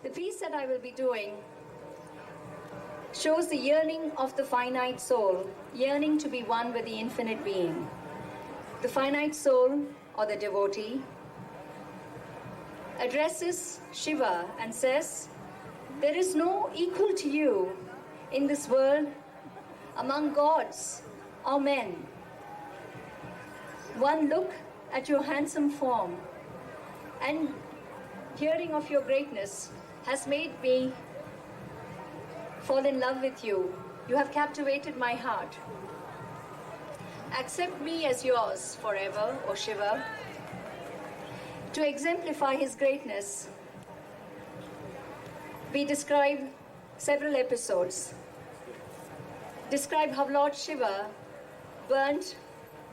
The piece that I will be doing shows the yearning of the finite soul, yearning to be one with the infinite being. The finite soul, or the devotee, addresses Shiva and says, "There is no equal to you in this world among gods or men. One look at your handsome form and hearing of your greatness has made me fall in love with you. You have captivated my heart. Accept me as yours forever, O Shiva." To exemplify his greatness, we describe several episodes. Describe how Lord Shiva burnt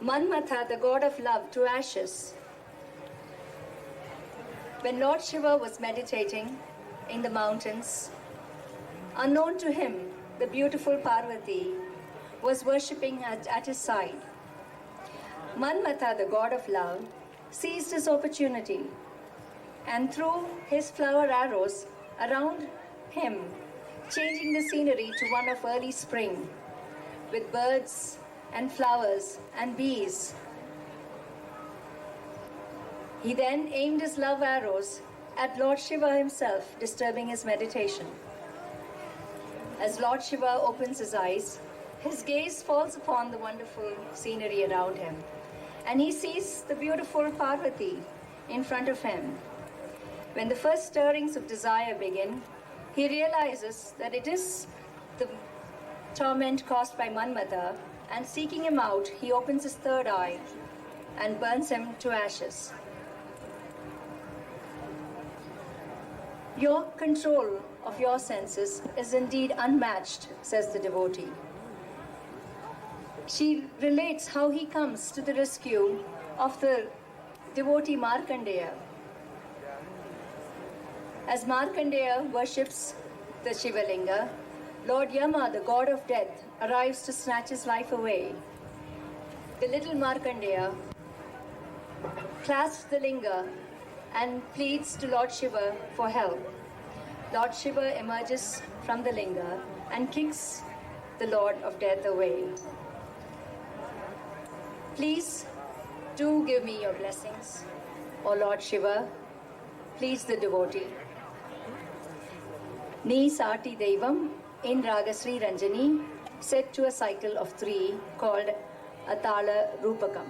Manmatha, the god of love, to ashes. When Lord Shiva was meditating in the mountains, unknown to him, the beautiful Parvati was worshipping at his side. Manmatha, the god of love, seized his opportunity and threw his flower arrows around him, changing the scenery to one of early spring, with birds and flowers and bees. He then aimed his love arrows at Lord Shiva himself, disturbing his meditation. As Lord Shiva opens his eyes, his gaze falls upon the wonderful scenery around him, and he sees the beautiful Parvati in front of him. When the first stirrings of desire begin, he realizes that it is the torment caused by Manmatha, and seeking him out, he opens his third eye and burns him to ashes. Your control of your senses is indeed unmatched, says the devotee. She relates how he comes to the rescue of the devotee Markandeya. As Markandeya worships the Shivalinga, Lord Yama, the god of death, arrives to snatch his life away. The little Markandeya clasps the linga and pleads to Lord Shiva for help. Lord Shiva emerges from the linga and kicks the Lord of Death away. Please do give me your blessings, O Lord Shiva. Please the devotee. Ni Sati Devam in Ragasri Ranjani, set to a cycle of 3 called Atala Rupakam.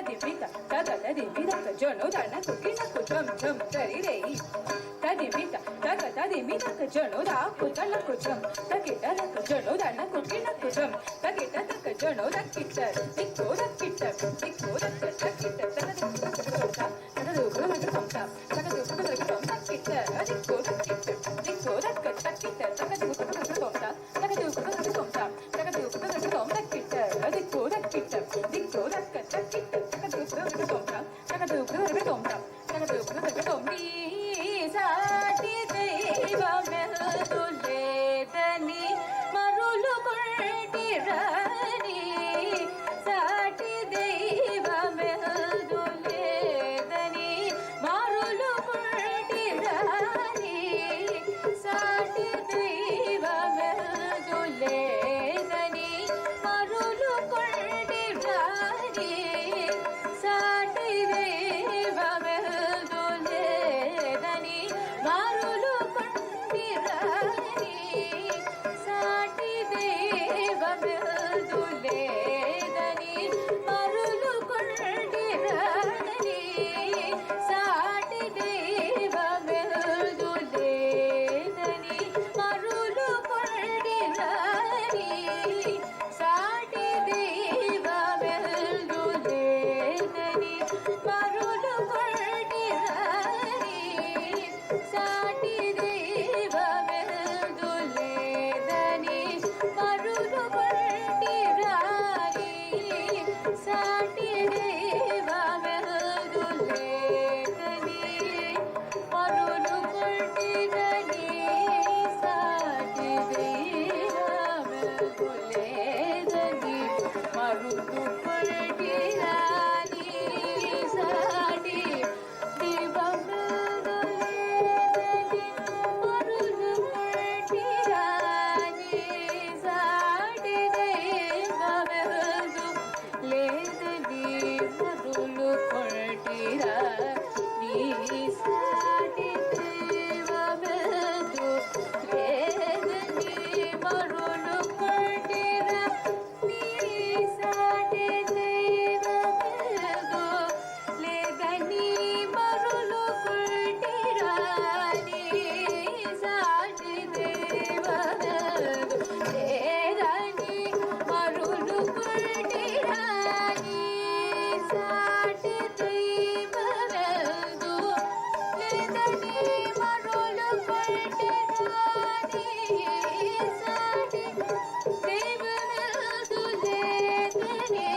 tadipika taga tadipika kajono dana kukina kucham cham tari rei tadipika taga tadipika kajono da kutana kucham takita da kajono dana kukina kucham takita da kajono da kitta dikko da kitta dikko da kitta taga da kucham taga da kucham taga da kucham kitta dikko da kitta dikko da kitta kitta taga da kucham taga da kucham taga da kucham kitta dikko da kitta dikko da kitta kitta taga da kucham taga da kucham taga da kucham ni సాటి దైవమెల్దు లేదని మరులు కొట్టిరాని సాటి దైవమెల్దు లేదని మరులు కొట్టిరాని సాటి దైవమెల్దు లేదని మరులు కొట్టిరాని సాటి దైవమెల్దు లేదని మారులు కొండిరాని సాటి దైవమెల్దు లేదని మరులు కొండిరాని సాటి దైవమెల్దు లేదని మరులు కొండిరాని సాటి దైవమెల్దు లేదని మరులు కొండిరాని సాటి దైవమెల్దు లేదని మరులు కొండిరాని సాటి దైవమెల్దు లేదని మరులు కొండిరాని సాటి దైవమెల్దు లేదని మరులు కొండిరాని సాటి దైవమెల్దు లేదని మరులు కొండిరాని సాటి దైవమెల్దు లేదని మరులు కొండిరాని సాటి దైవమెల్దు లేదని మరులు కొండిరాని సాటి దైవమెల్దు లేదని మరులు కొండిరాని సాటి దైవమెల్దు లేదని మరులు కొండిరాని సాటి దైవమెల్దు లేదని మరులు కొండిరాని సాటి దైవమెల్దు లేదని మరులు కొండిరాని సాటి దైవమెల్దు లేదని మరులు కొండిరాని సాటి దైవమెల్దు లేదని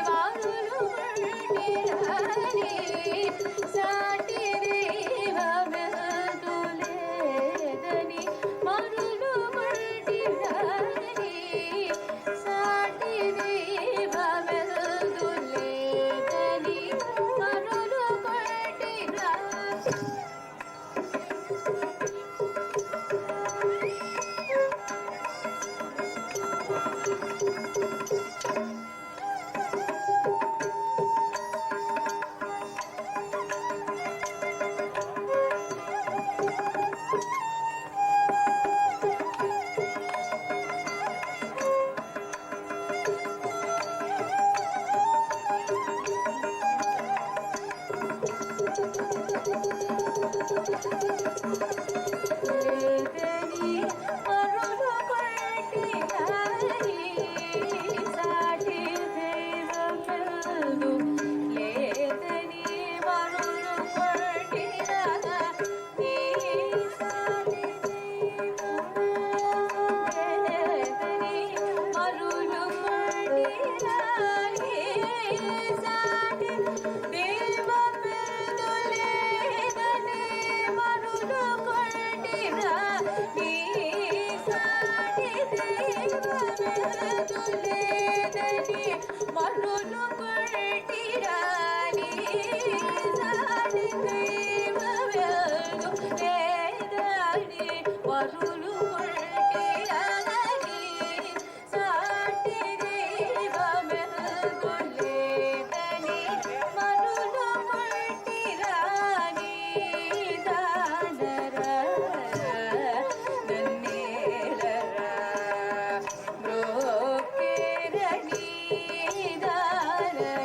మరులు లేదని మరులు కొండిరాని సాటి దైవమెల్దు లేదని మరులు కొండిరాని సాటి దైవమెల్దు లేదని మరులు కొండిరాని సాటి దైవమెల్దు లేదని మరులు కొండిరాని సాటి దైవమెల్దు లేదని మరులు కొండిరాని సాటి దైవమెల్దు లేదని మరులు కొండిరాని సాటి దైవమెల్దు లేదని మరులు కొండిరాని దానరా నన్నేలరా బ్రోకెరని దానరా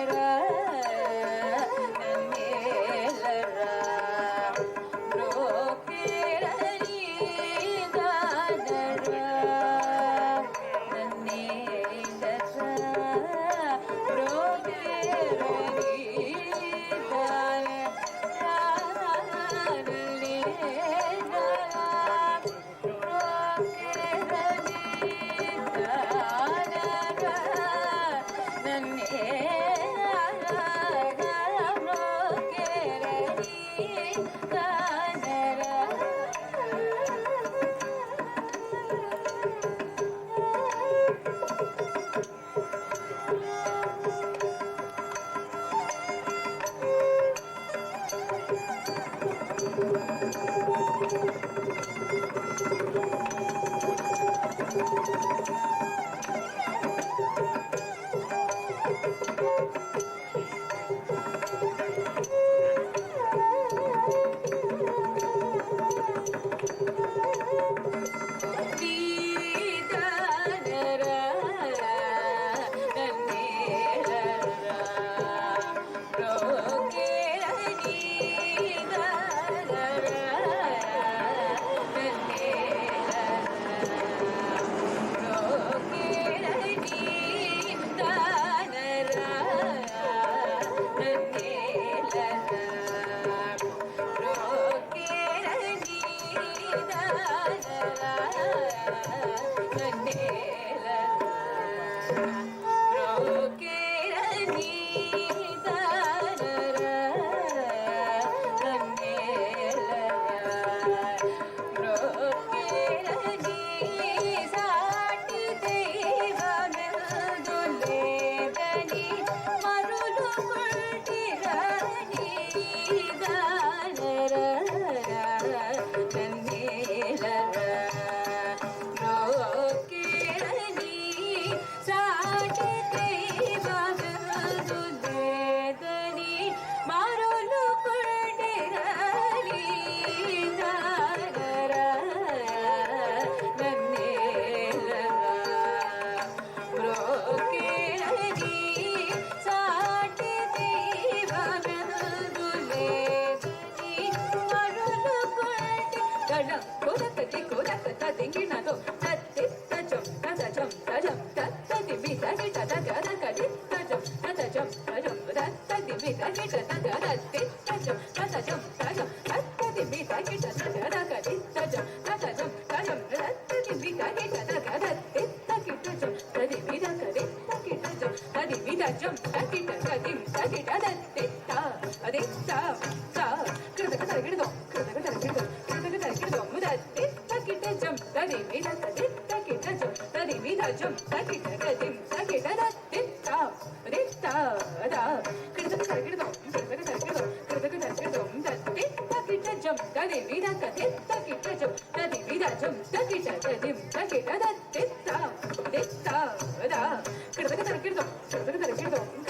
Jump,